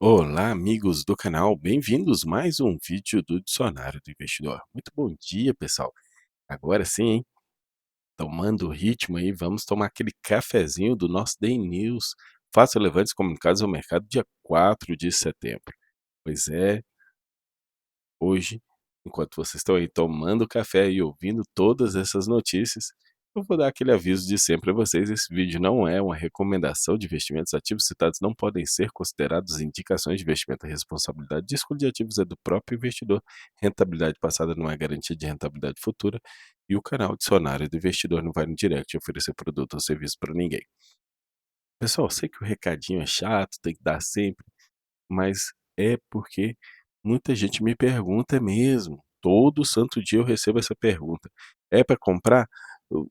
Olá, amigos do canal, bem-vindos mais um vídeo do Dicionário do Investidor. Muito bom dia, pessoal. Agora sim, hein? Tomando o ritmo aí, vamos tomar aquele cafezinho do nosso Day News, fatos relevantes comunicados ao mercado, dia 4 de setembro. Pois é, hoje, enquanto vocês estão aí tomando café e ouvindo todas essas notícias, eu vou dar aquele aviso de sempre a vocês: esse vídeo não é uma recomendação de investimentos. Ativos citados não podem ser considerados indicações de investimento. A responsabilidade de escolha de ativos é do próprio investidor. Rentabilidade passada não é garantia de rentabilidade futura, e o canal Dicionário do Investidor não vai no direct oferecer produto ou serviço para ninguém. Pessoal, eu sei que o recadinho é chato, tem que dar sempre, mas é porque muita gente me pergunta mesmo. Todo santo dia eu recebo essa pergunta: "É para comprar?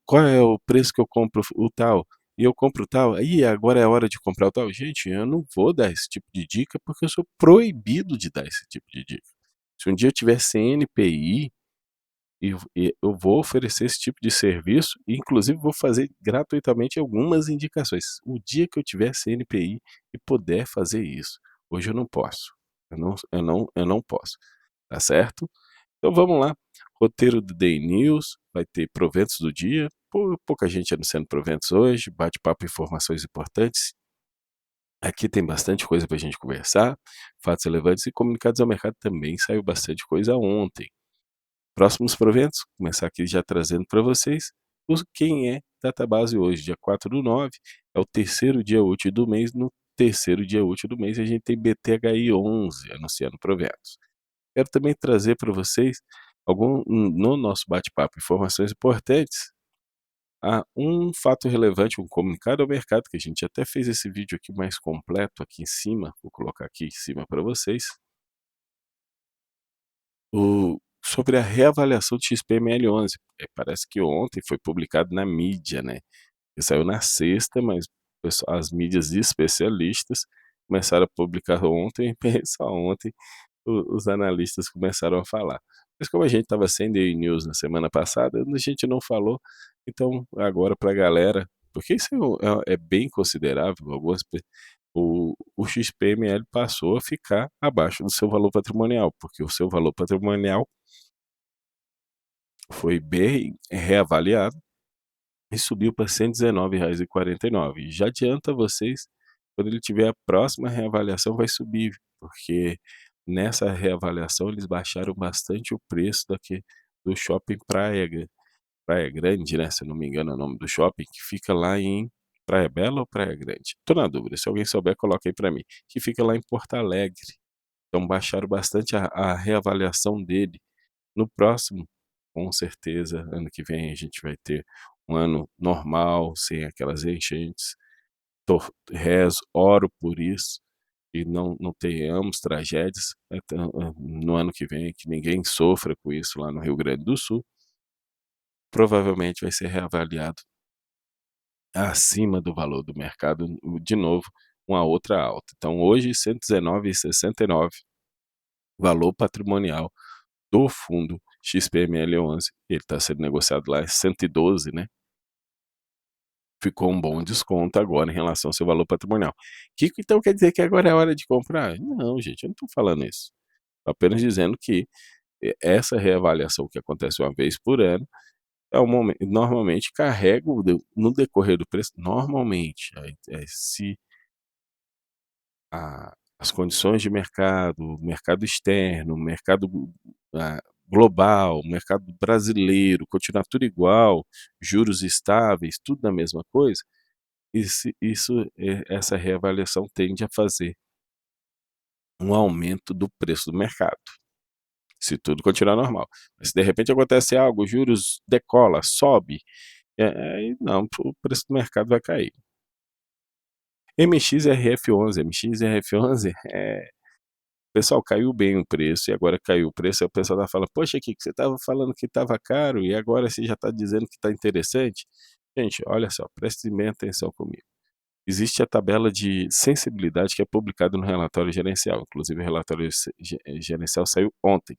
Qual é o preço que eu compro o tal? E eu compro o tal? Ih, agora é a hora de comprar o tal?". Gente, eu não vou dar esse tipo de dica, porque eu sou proibido de dar esse tipo de dica. Se um dia eu tiver CNPI, eu vou oferecer esse tipo de serviço e inclusive vou fazer gratuitamente algumas indicações. O dia que eu tiver CNPI e puder fazer isso, hoje eu não posso. Eu não posso, tá certo? Então vamos lá, roteiro do Day News, vai ter proventos do dia, pouca gente anunciando proventos hoje, bate-papo, informações importantes. Aqui tem bastante coisa para a gente conversar, fatos relevantes e comunicados ao mercado. Também saiu bastante coisa ontem. Próximos proventos, começar aqui já trazendo para vocês quem é database hoje, dia 4/9, é o terceiro dia útil do mês. No terceiro dia útil do mês, a gente tem BTHI 11 anunciando proventos. Quero também trazer para vocês no nosso bate-papo, informações importantes. Um fato relevante, um comunicado ao mercado, que a gente até fez esse vídeo aqui mais completo aqui em cima, vou colocar aqui em cima para vocês. Sobre a reavaliação de XPML11, parece que ontem foi publicado na mídia, né, ele saiu na sexta, mas as mídias especialistas começaram a publicar ontem, e só ontem os analistas começaram a falar. Mas como a gente estava sem Day News na semana passada, a gente não falou, então agora para a galera, porque isso é bem considerável, o XPML passou a ficar abaixo do seu valor patrimonial, porque o seu valor patrimonial foi bem reavaliado e subiu para R$ 119,49. Já adianta vocês, quando ele tiver a próxima reavaliação vai subir, porque nessa reavaliação eles baixaram bastante o preço do shopping Praia Grande, né, se eu não me engano é o nome do shopping, que fica lá em Praia Bela ou Praia Grande? Tô na dúvida, se alguém souber coloca aí para mim, que fica lá em Porto Alegre. Então baixaram bastante a reavaliação dele. No próximo, com certeza, ano que vem a gente vai ter um ano normal, sem aquelas enchentes. Rezo, oro por isso, e não tenhamos tragédias, no ano que vem, que ninguém sofra com isso lá no Rio Grande do Sul. Provavelmente vai ser reavaliado acima do valor do mercado, de novo, uma outra alta. Então hoje R$ 119,69, valor patrimonial do fundo XPML11, ele está sendo negociado lá em 112, né? Ficou um bom desconto agora em relação ao seu valor patrimonial. Que então quer dizer que agora é hora de comprar? Não, gente, eu não estou falando isso. Tô apenas dizendo que essa reavaliação que acontece uma vez por ano é um momento, normalmente carrega no decorrer do preço, normalmente, se as condições de mercado, o mercado externo, o mercado global, o mercado brasileiro, continuar tudo igual, juros estáveis, tudo na mesma coisa, essa reavaliação tende a fazer um aumento do preço do mercado, se tudo continuar normal. Mas se de repente acontece algo, juros decola, sobe, aí não, o preço do mercado vai cair. MXRF11, pessoal, caiu bem o preço e agora caiu o preço, aí o pessoal tá falando: "Poxa, Kiko, você estava falando que estava caro e agora você já está dizendo que está interessante". Gente, olha só, prestem bem atenção comigo. Existe a tabela de sensibilidade que é publicada no relatório gerencial, inclusive o relatório gerencial saiu ontem,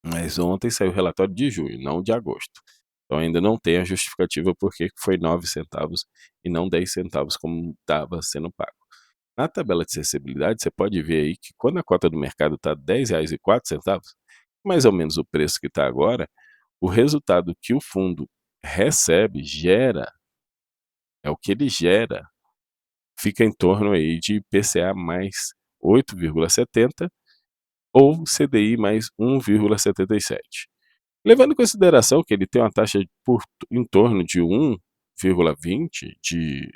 mas ontem saiu o relatório de julho, não de agosto. Então ainda não tem a justificativa por que foi 9 centavos e não 10 centavos como estava sendo pago. Na tabela de acessibilidade, você pode ver aí que quando a cota do mercado está R$ 10,04, mais ou menos o preço que está agora, o resultado que o fundo recebe, gera, é o que ele gera, fica em torno aí de IPCA mais 8,70 ou CDI mais 1,77. Levando em consideração que ele tem uma taxa em torno de 1,20 de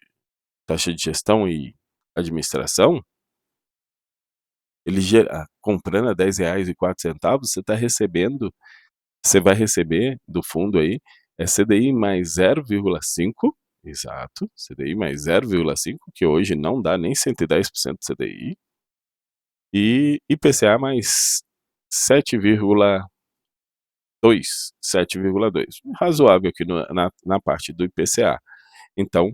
taxa de gestão e administração, comprando a R$ 10,04, você vai receber do fundo aí, CDI mais 0,5, exato, CDI mais 0,5, que hoje não dá nem 110% do CDI, e IPCA mais 7,2, 7,2, razoável aqui na parte do IPCA. Então,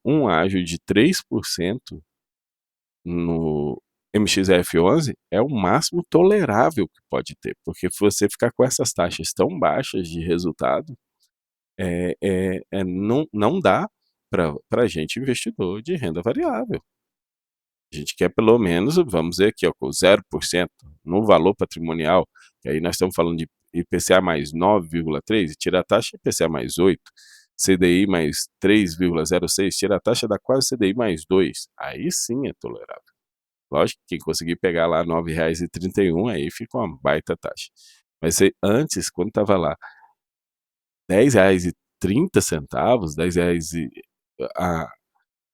um ágio de 3% no MXF11 é o máximo tolerável que pode ter, porque se você ficar com essas taxas tão baixas de resultado, não dá para a gente investidor de renda variável. A gente quer pelo menos, vamos dizer aqui, ó, com 0% no valor patrimonial, que aí nós estamos falando de IPCA mais 9,3, tira a taxa IPCA mais 8, CDI mais 3,06, tira a taxa da quase CDI mais 2, aí sim é tolerável. Lógico que quem conseguir pegar lá R$ 9,31, aí fica uma baita taxa. Mas antes, quando estava lá R$ 10,30,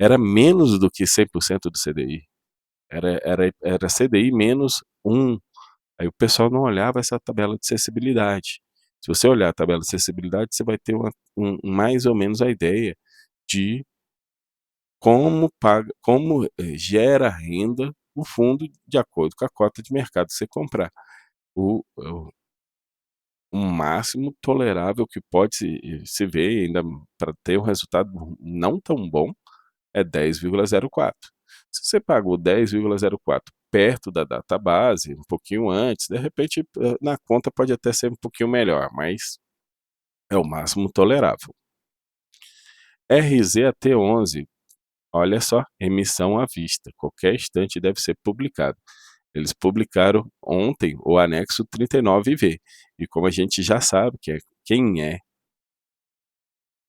era menos do que 100% do CDI. Era CDI menos 1. Aí o pessoal não olhava essa tabela de acessibilidade. Se você olhar a tabela de acessibilidade, você vai ter mais ou menos a ideia de como gera renda o fundo de acordo com a cota de mercado que você comprar. O máximo tolerável que pode se ver, ainda para ter um resultado não tão bom, é 10,04. Se você pagou 10,04 perto da data base, um pouquinho antes, de repente na conta pode até ser um pouquinho melhor, mas é o máximo tolerável. RZAT11, olha só, emissão à vista, qualquer instante deve ser publicado. Eles publicaram ontem o anexo 39V, e como a gente já sabe, quem é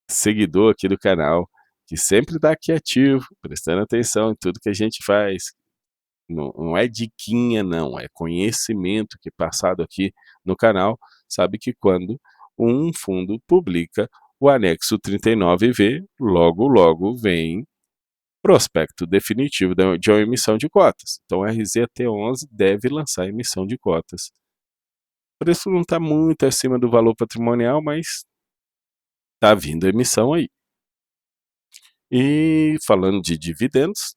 seguidor aqui do canal, que sempre está aqui ativo, prestando atenção em tudo que a gente faz, não é diquinha não, é conhecimento que é passado aqui no canal, sabe que quando um fundo publica o anexo 39V, logo logo vem prospecto definitivo de uma emissão de cotas. Então, a RZT11 deve lançar a emissão de cotas. O preço não está muito acima do valor patrimonial, mas está vindo a emissão aí. E falando de dividendos,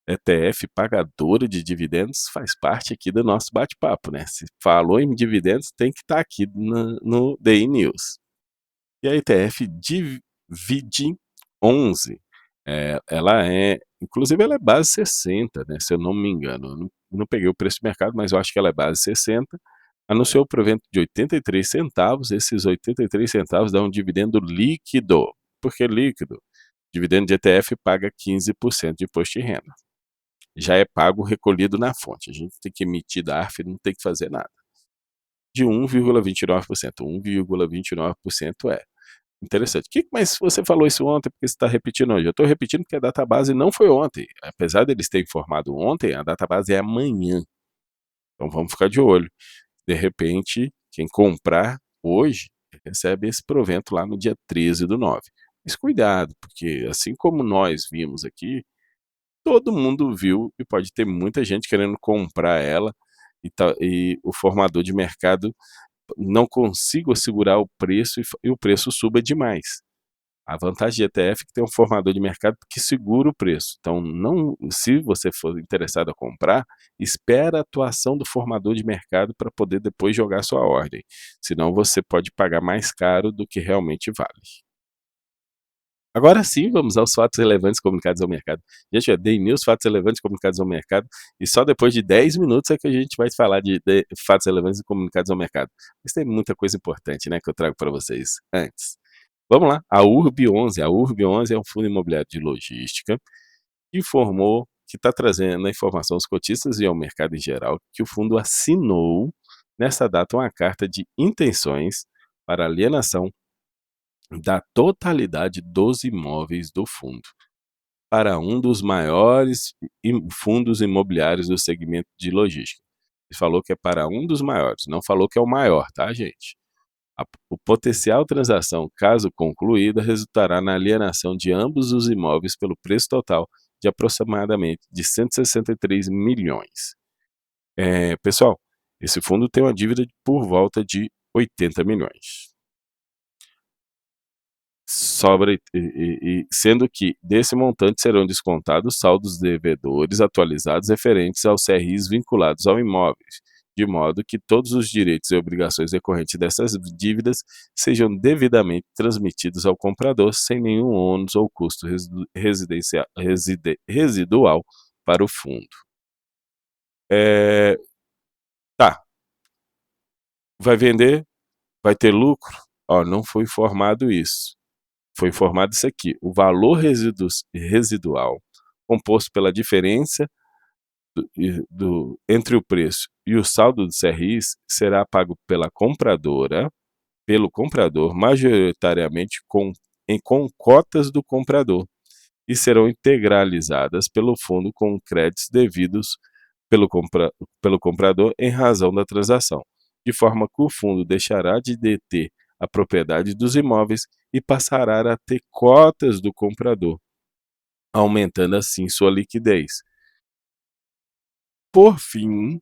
ETF pagadora de dividendos faz parte aqui do nosso bate-papo, né? Se falou em dividendos, tem que estar aqui no DI News. E a ETF Divide 11, inclusive ela é base 60, né, se eu não me engano. Eu não peguei o preço de mercado, mas eu acho que ela é base 60. Anunciou o provento de 83 centavos, esses 83 centavos dão um dividendo líquido. Por que líquido? Dividendo de ETF paga 15% de imposto de renda. Já é pago recolhido na fonte. A gente tem que emitir da ARF, não tem que fazer nada. De 1,29%. 1,29% é interessante. Mas você falou isso ontem, porque você está repetindo hoje? Eu estou repetindo porque a database não foi ontem. Apesar deles terem informado ontem, a database é amanhã. Então vamos ficar de olho. De repente, quem comprar hoje recebe esse provento lá no dia 13/9. Mas cuidado, porque assim como nós vimos aqui, todo mundo viu e pode ter muita gente querendo comprar ela e o formador de mercado não consiga segurar o preço e o preço suba demais. A vantagem de ETF é que tem um formador de mercado que segura o preço. Então, se você for interessado a comprar, espera a atuação do formador de mercado para poder depois jogar sua ordem. Senão você pode pagar mais caro do que realmente vale. Agora sim, vamos aos fatos relevantes comunicados ao mercado. Gente, eu dei news, fatos relevantes comunicados ao mercado, e só depois de 10 minutos é que a gente vai falar de fatos relevantes comunicados ao mercado. Mas tem muita coisa importante, né, que eu trago para vocês antes. Vamos lá, a URB11. A URB11 é um fundo imobiliário de logística informou que está trazendo a informação aos cotistas e ao mercado em geral que o fundo assinou, nessa data, uma carta de intenções para alienação da totalidade dos imóveis do fundo para um dos maiores fundos imobiliários do segmento de logística. Ele falou que é para um dos maiores, não falou que é o maior, tá, gente? O potencial transação, caso concluída, resultará na alienação de ambos os imóveis pelo preço total de aproximadamente de 163 milhões. Pessoal, esse fundo tem uma dívida por volta de 80 milhões. Sobra, sendo que desse montante serão descontados saldos devedores atualizados referentes aos CRIs vinculados ao imóvel, de modo que todos os direitos e obrigações decorrentes dessas dívidas sejam devidamente transmitidos ao comprador sem nenhum ônus ou custo residual para o fundo. Tá. Vai vender? Vai ter lucro? Não foi informado isso. Foi informado isso aqui: o valor residual, composto pela diferença entre o preço e o saldo dos CRIs, será pago pelo comprador, majoritariamente com cotas do comprador, e serão integralizadas pelo fundo com créditos devidos pelo comprador em razão da transação, de forma que o fundo deixará de deter a propriedade dos imóveis e passará a ter cotas do comprador, aumentando assim sua liquidez. Por fim,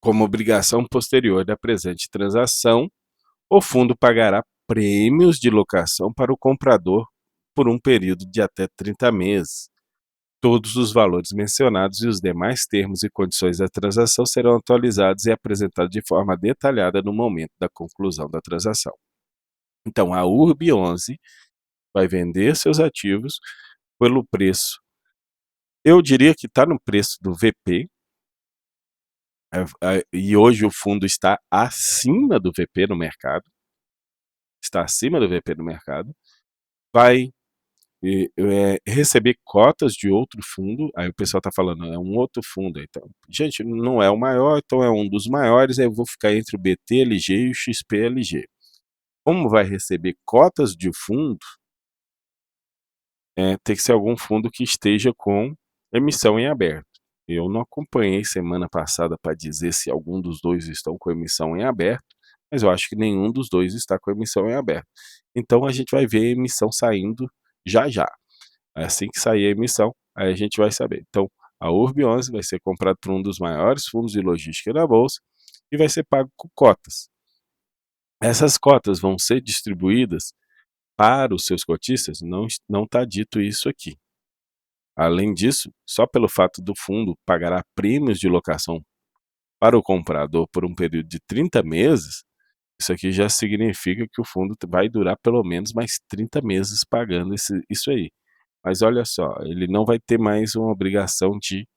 como obrigação posterior da presente transação, o fundo pagará prêmios de locação para o comprador por um período de até 30 meses. Todos os valores mencionados e os demais termos e condições da transação serão atualizados e apresentados de forma detalhada no momento da conclusão da transação. Então, a URB11 vai vender seus ativos pelo preço. Eu diria que está no preço do VP, e hoje o fundo está acima do VP no mercado. Está acima do VP no mercado. Vai receber cotas de outro fundo. Aí o pessoal está falando, é um outro fundo. Então, gente, não é o maior, então é um dos maiores. Aí eu vou ficar entre o BTLG e o XPLG. Como vai receber cotas de fundo, tem que ser algum fundo que esteja com emissão em aberto. Eu não acompanhei semana passada para dizer se algum dos dois estão com emissão em aberto, mas eu acho que nenhum dos dois está com emissão em aberto. Então a gente vai ver a emissão saindo já já. Assim que sair a emissão, aí a gente vai saber. Então, a URB11 vai ser comprada por um dos maiores fundos de logística da Bolsa e vai ser pago com cotas. Essas cotas vão ser distribuídas para os seus cotistas? Não está dito isso aqui. Além disso, só pelo fato do fundo pagará prêmios de locação para o comprador por um período de 30 meses, isso aqui já significa que o fundo vai durar pelo menos mais 30 meses pagando isso aí. Mas olha só, ele não vai ter mais uma obrigação de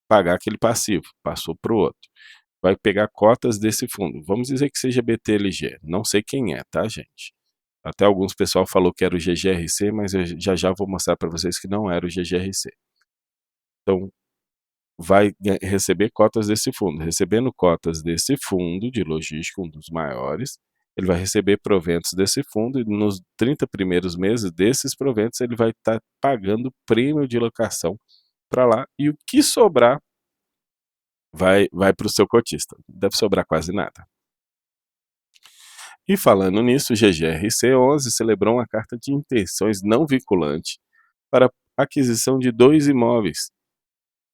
pagar aquele passivo, passou para o outro. Vai pegar cotas desse fundo. Vamos dizer que seja BTLG, não sei quem é, tá, gente? Até alguns pessoal falou que era o GGRC, mas eu já vou mostrar para vocês que não era o GGRC. Então, vai receber cotas desse fundo. Recebendo cotas desse fundo de logística, um dos maiores, ele vai receber proventos desse fundo e nos 30 primeiros meses desses proventos ele vai estar pagando prêmio de locação para lá, e o que sobrar vai para o seu cotista. Não deve sobrar quase nada. E falando nisso, o GGRC11 celebrou uma carta de intenções não vinculante para aquisição de 2 imóveis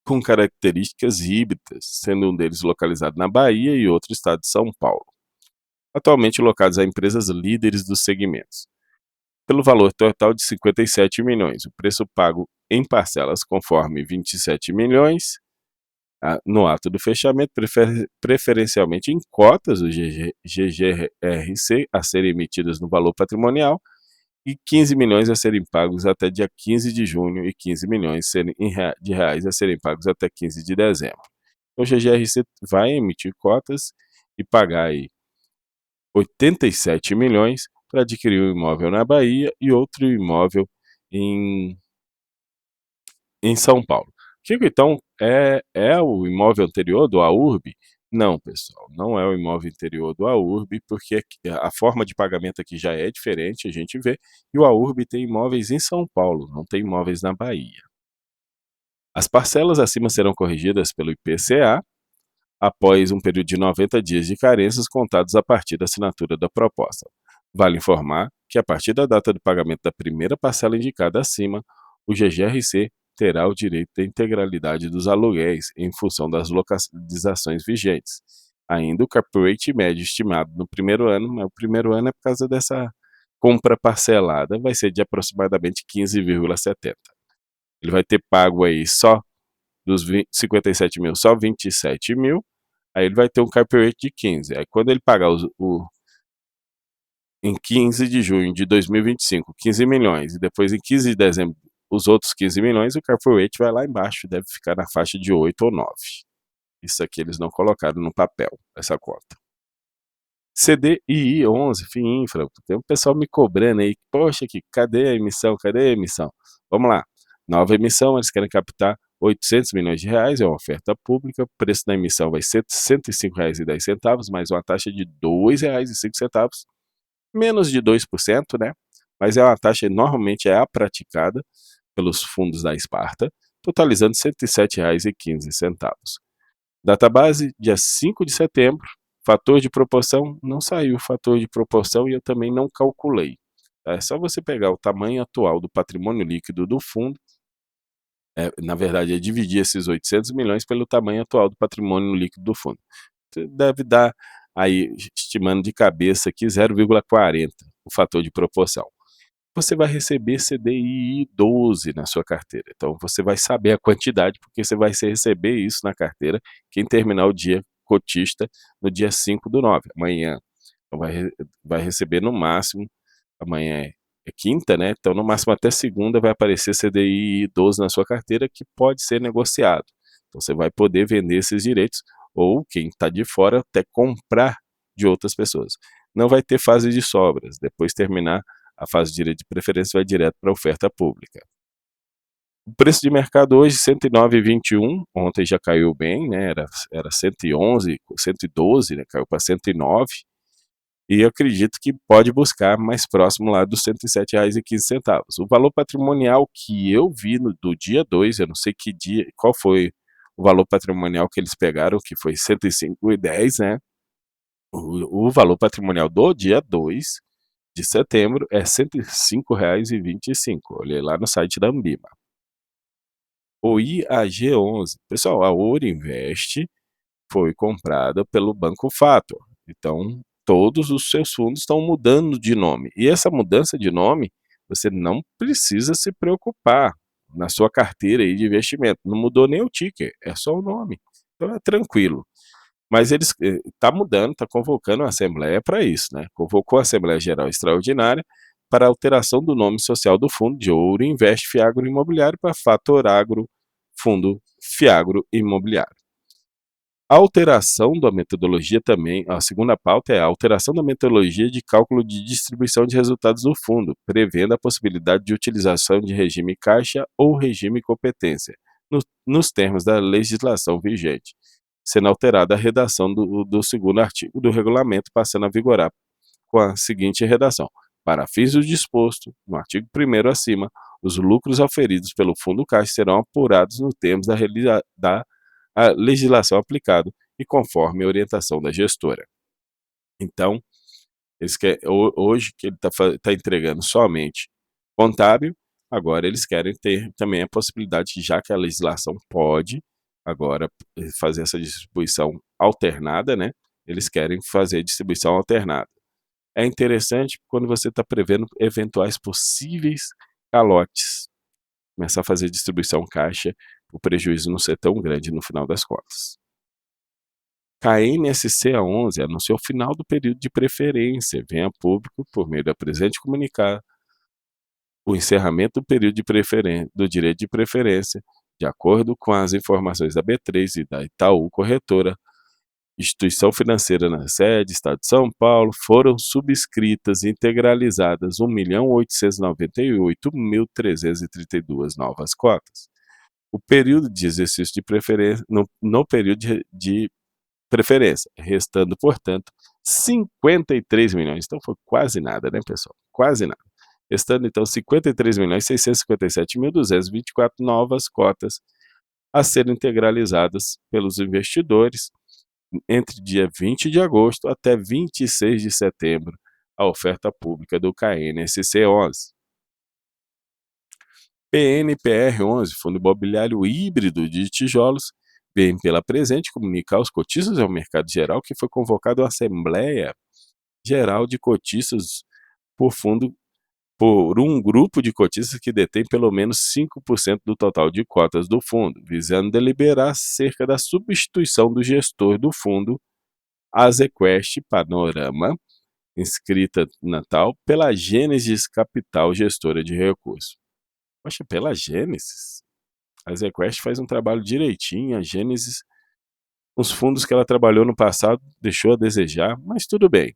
com características híbridas, sendo um deles localizado na Bahia e outro estado de São Paulo, atualmente locados a empresas líderes dos segmentos, pelo valor total de 57 milhões. O preço pago em parcelas conforme 27 milhões no ato do fechamento, preferencialmente em cotas do GGRC a serem emitidas no valor patrimonial, e 15 milhões a serem pagos até dia 15 de junho e 15 milhões de reais a serem pagos até 15 de dezembro. Então, o GGRC vai emitir cotas e pagar aí 87 milhões para adquirir um imóvel na Bahia e outro imóvel em São Paulo. Digo então, é o imóvel anterior do AURB? Não, pessoal, não é o imóvel anterior do AURB, porque aqui a forma de pagamento aqui já é diferente, a gente vê, e o AURB tem imóveis em São Paulo, não tem imóveis na Bahia. As parcelas acima serão corrigidas pelo IPCA, após um período de 90 dias de carências contados a partir da assinatura da proposta. Vale informar que, a partir da data do pagamento da primeira parcela indicada acima, o GGRC terá o direito da integralidade dos aluguéis em função das localizações vigentes. Ainda o cap rate médio estimado no primeiro ano, mas o primeiro ano é por causa dessa compra parcelada, vai ser de aproximadamente 15,70. Ele vai ter pago aí só dos 57 mil, só 27 mil, aí ele vai ter um cap rate de 15. Aí quando ele pagar em 15 de junho de 2025, 15 milhões, e depois em 15 de dezembro, os outros 15 milhões, o cap rate vai lá embaixo, deve ficar na faixa de 8 ou 9. Isso aqui eles não colocaram no papel, essa conta. CDI 11, FIINFRA, tem um pessoal me cobrando aí, poxa, cadê a emissão, cadê a emissão? Vamos lá, nova emissão, eles querem captar 800 milhões de reais, é uma oferta pública, o preço da emissão vai ser R$ 105,10, mais uma taxa de R$ 2,05, menos de 2%, né? Mas é uma taxa que normalmente é a praticada pelos fundos da Esparta, totalizando R$ 107,15. Database, dia 5 de setembro, fator de proporção, não saiu o fator de proporção e eu também não calculei. É só você pegar o tamanho atual do patrimônio líquido do fundo, na verdade é dividir esses 800 milhões pelo tamanho atual do patrimônio líquido do fundo. Deve dar aí, estimando de cabeça aqui, 0,40 o fator de proporção. Você vai receber CDI 12 na sua carteira. Então, você vai saber a quantidade, porque você vai receber isso na carteira quem terminar o dia cotista no dia 5/9, amanhã. Então, vai receber no máximo, amanhã é quinta, né? Então, no máximo até segunda vai aparecer CDI 12 na sua carteira, que pode ser negociado. Então, você vai poder vender esses direitos, ou quem está de fora até comprar de outras pessoas. Não vai ter fase de sobras. Depois terminar a fase de direito de preferência, vai direto para a oferta pública. O preço de mercado hoje, 109,21, ontem já caiu bem, né? Era 111, 112, né? Caiu para 109, e eu acredito que pode buscar mais próximo lá dos R$ 107,15. O valor patrimonial que eu vi do dia 2, eu não sei que dia, qual foi o valor patrimonial que eles pegaram, que foi 105,10, né? O valor patrimonial do dia 2 de setembro é R$ 105,25. Olhei lá no site da Anbima. O IAG11, pessoal, a Ouro Invest foi comprada pelo Banco Fator. Então, todos os seus fundos estão mudando de nome. E essa mudança de nome, você não precisa se preocupar na sua carteira aí de investimento. Não mudou nem o ticker, é só o nome. Então é tranquilo. Mas eles tá mudando, está convocando a Assembleia para isso, né? Convocou a Assembleia Geral Extraordinária para alteração do nome social do fundo de Ouro Invest Fiagro Imobiliário para Fator Agro Fundo Fiagro Imobiliário. A alteração da metodologia também, a segunda pauta é a alteração da metodologia de cálculo de distribuição de resultados do fundo, prevendo a possibilidade de utilização de regime caixa ou regime competência, nos termos da legislação vigente, sendo alterada a redação do segundo artigo do regulamento, passando a vigorar com a seguinte redação: para fins do disposto no artigo 1º acima, os lucros auferidos pelo fundo caixa serão apurados nos termos da legislação aplicada e conforme a orientação da gestora. Então, hoje que ele está entregando somente contábil, agora eles querem ter também a possibilidade, já que a legislação pode agora fazer essa distribuição alternada, né? Eles querem fazer distribuição alternada. É interessante quando você está prevendo eventuais possíveis calotes, começar a fazer distribuição caixa, o prejuízo não ser tão grande no final das contas. KNSC 11 anunciou o final do período de preferência, vem a público, por meio da presente comunicado, o encerramento do período do direito de preferência, de acordo com as informações da B3 e da Itaú Corretora, instituição financeira na sede, Estado de São Paulo, foram subscritas e integralizadas 1.898.332 novas cotas. O período de exercício de preferência, no período de preferência, restando, portanto, 53 milhões. Então foi quase nada, né, pessoal? Quase nada. Restando, então, 53.657.224 novas cotas a serem integralizadas pelos investidores entre dia 20 de agosto até 26 de setembro, a oferta pública do KNSC 11. PNPR 11, Fundo Imobiliário Híbrido de Tijolos, vem pela presente comunicar aos cotistas e ao mercado geral que foi convocado a Assembleia Geral de Cotistas por um grupo de cotistas que detém pelo menos 5% do total de cotas do fundo, visando deliberar acerca da substituição do gestor do fundo, Azequest Panorama, inscrita na tal, pela Gênesis Capital Gestora de Recursos. Poxa, pela Gênesis? A Azequest faz um trabalho direitinho, a Gênesis, os fundos que ela trabalhou no passado deixou a desejar, mas tudo bem.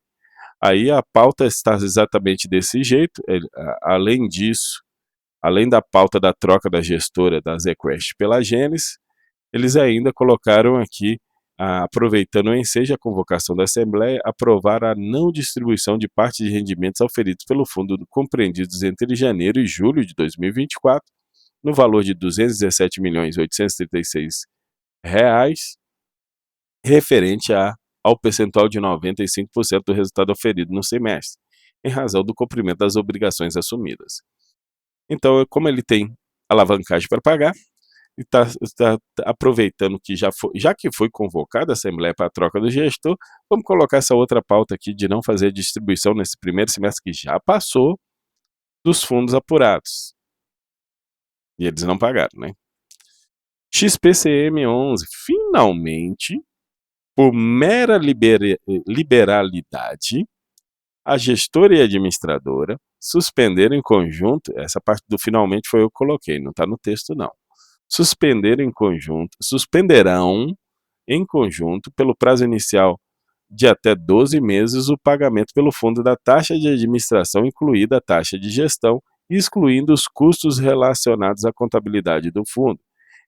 Aí a pauta está exatamente desse jeito. Além disso, além da pauta da troca da gestora da Azequest pela Gênesis, eles ainda colocaram aqui, aproveitando o ensejo a convocação da Assembleia, aprovar a não distribuição de parte de rendimentos auferidos pelo fundo compreendidos entre janeiro e julho de 2024, no valor de R$ 217.836, referente ao percentual de 95% do resultado oferido no semestre, em razão do cumprimento das obrigações assumidas. Então, como ele tem alavancagem para pagar, e está aproveitando que já que foi convocada a Assembleia para a troca do gestor, vamos colocar essa outra pauta aqui de não fazer distribuição nesse primeiro semestre que já passou dos fundos apurados. E eles não pagaram, né? XPCM 11, finalmente, por mera liberalidade, a gestora e a administradora suspenderam em conjunto, essa parte do finalmente foi eu que coloquei, não está no texto não, suspenderão em conjunto, pelo prazo inicial de até 12 meses, o pagamento pelo fundo da taxa de administração, incluída a taxa de gestão, excluindo os custos relacionados à contabilidade do fundo,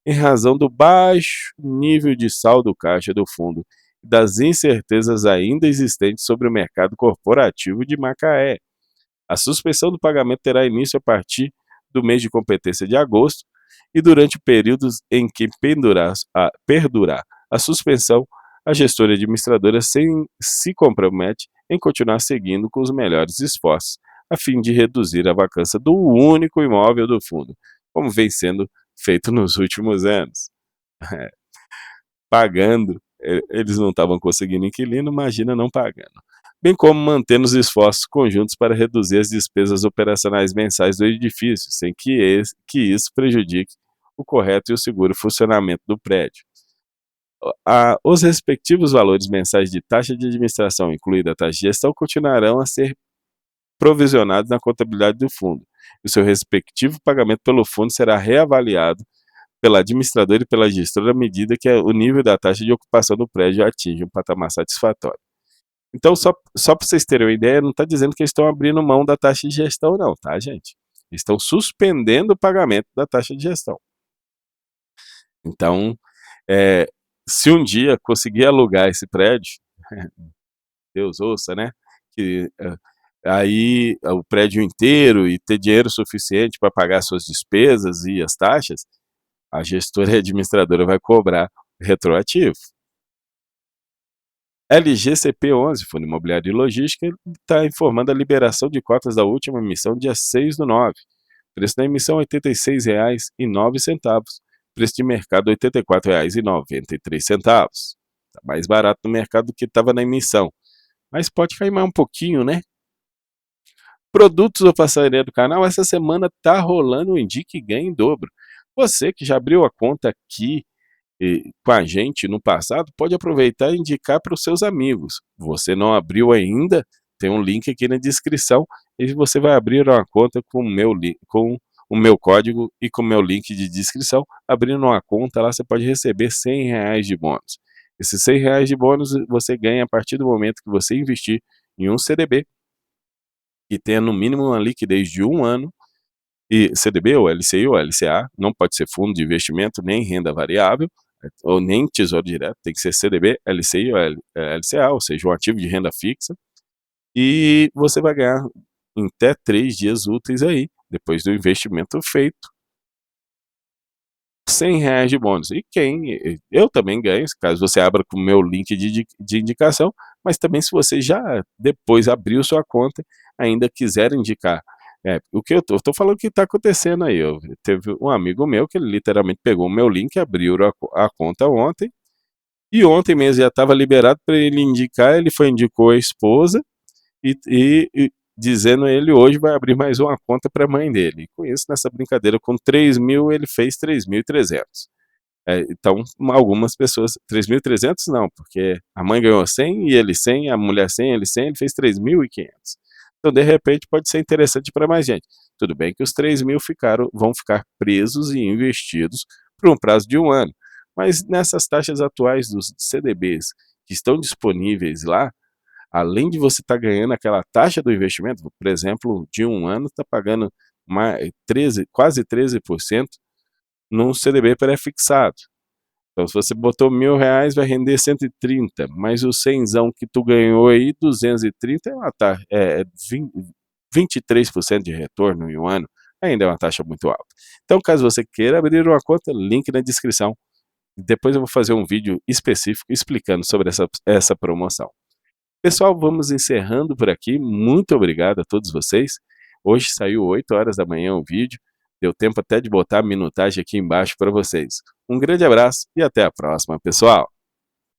em razão do baixo nível de saldo caixa do fundo e das incertezas ainda existentes sobre o mercado corporativo de Macaé. A suspensão do pagamento terá início a partir do mês de competência de agosto e durante o período em que perdurar a suspensão, a gestora e administradora se compromete em continuar seguindo com os melhores esforços, a fim de reduzir a vacância do único imóvel do fundo, como vem sendo feito nos últimos anos. Pagando, eles não estavam conseguindo inquilino, imagina não pagando. Bem como mantendo os esforços conjuntos para reduzir as despesas operacionais mensais do edifício, sem que isso prejudique o correto e o seguro funcionamento do prédio. Os respectivos valores mensais de taxa de administração, incluída a taxa de gestão, continuarão a ser provisionados na contabilidade do fundo. O seu respectivo pagamento pelo fundo será reavaliado pela administradora e pela gestora à medida que o nível da taxa de ocupação do prédio atinge um patamar satisfatório. Então, só para vocês terem uma ideia, não está dizendo que eles estão abrindo mão da taxa de gestão, não, tá, gente? Eles estão suspendendo o pagamento da taxa de gestão. Então, se um dia conseguir alugar esse prédio, Deus ouça, né? Que aí o prédio inteiro e ter dinheiro suficiente para pagar suas despesas e as taxas, a gestora e a administradora vai cobrar retroativo. LGCP 11, Fundo Imobiliário e Logística, está informando a liberação de cotas da última emissão dia 6/9. Preço da emissão R$ 86,09. Preço de mercado R$ 84,93. Está mais barato no mercado do que estava na emissão. Mas pode cair mais um pouquinho, né? Produtos ou parceria do canal, essa semana está rolando o Indique e Ganhe em dobro. Você que já abriu a conta aqui com a gente no passado, pode aproveitar e indicar para os seus amigos. Você não abriu ainda? Tem um link aqui na descrição e você vai abrir uma conta com o meu código e com o meu link de descrição. Abrindo uma conta lá, você pode receber R$ 100 de bônus. Esses R$ 100 de bônus você ganha a partir do momento que você investir em um CDB, que tenha no mínimo uma liquidez de 1 ano, e CDB ou LCI ou LCA, não pode ser fundo de investimento, nem renda variável, ou nem tesouro direto, tem que ser CDB, LCI ou LCA, ou seja, um ativo de renda fixa, e você vai ganhar em até 3 dias úteis aí, depois do investimento feito, R$ 100 de bônus. E eu também ganho, caso você abra com o meu link de indicação, mas também se você já depois abriu sua conta, ainda quiser indicar. O que eu tô falando que está acontecendo aí, teve um amigo meu que ele literalmente pegou o meu link, abriu a conta ontem, e ontem mesmo já estava liberado para ele indicar, ele indicou a esposa, e dizendo ele hoje vai abrir mais uma conta para a mãe dele. E com isso, nessa brincadeira, com 3.000, ele fez 3.300. Então, algumas pessoas, 3.300 não, porque a mãe ganhou 100 e ele 100, a mulher 100, ele 100, ele fez 3.500. Então, de repente, pode ser interessante para mais gente. Tudo bem que os 3.000 vão ficar presos e investidos por um prazo de 1 ano. Mas nessas taxas atuais dos CDBs que estão disponíveis lá, além de você estar ganhando aquela taxa do investimento, por exemplo, de 1 ano, está pagando quase 13% num CDB pré-fixado. Então, se você botou R$ 1.000, vai render 130, mas o 100zão que tu ganhou aí, 230, é 23% de retorno em 1 ano, ainda é uma taxa muito alta. Então, caso você queira abrir uma conta, link na descrição. Depois eu vou fazer um vídeo específico explicando sobre essa promoção. Pessoal, vamos encerrando por aqui. Muito obrigado a todos vocês. Hoje saiu 8 horas da manhã o vídeo. Deu tempo até de botar a minutagem aqui embaixo para vocês. Um grande abraço e até a próxima, pessoal!